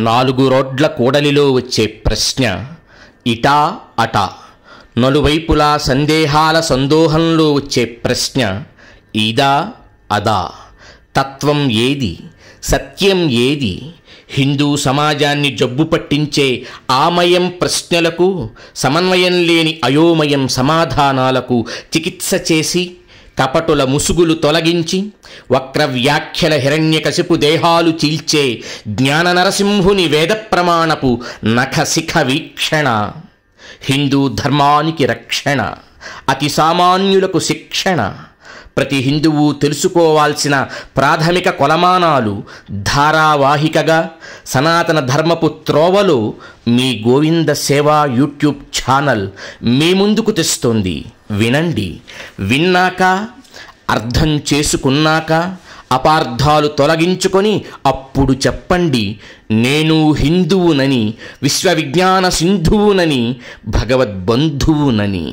4 రోడ్ల కూడలిలో వచ్చే ప్రశ్న ఇటా అటా. నలువైపులా సందేహాల సందోహంలో వచ్చే ప్రశ్న ఇదా అదా. తత్వం ఏది, సత్యం ఏది? హిందూ సమాజాన్ని జబ్బు పట్టించే ఆమయం ప్రశ్నలకు, సమన్వయం లేని అయోమయం సమాధానాలకు చికిత్స చేసి, కపటుల ముసుగులు తొలగించి, వక్ర వ్యాఖ్యల హిరణ్యకశిపు దేహాలు చీల్చే జ్ఞాన నరసింహుని వేద ప్రమాణపు నఖశిఖ వీక్షణ, హిందూ ధర్మానికి రక్షణ, అతి సామాన్యులకు శిక్షణ, ప్రతి హిందువు తెలుసుకోవాల్సిన ప్రాథమిక కొలమానాలు ధారావాహికగా సనాతన ధర్మపు త్రోవలో మీ గోవింద సేవా యూట్యూబ్ ఛానల్ మీ ముందుకు తెస్తోంది. వినండి. విన్నాక, అర్థం చేసుకున్నాక, అపార్థాలు తొలగించుకొని అప్పుడు చెప్పండి, నేను హిందువునని, విశ్వవిజ్ఞాన సింధువునని, భగవద్బంధువునని.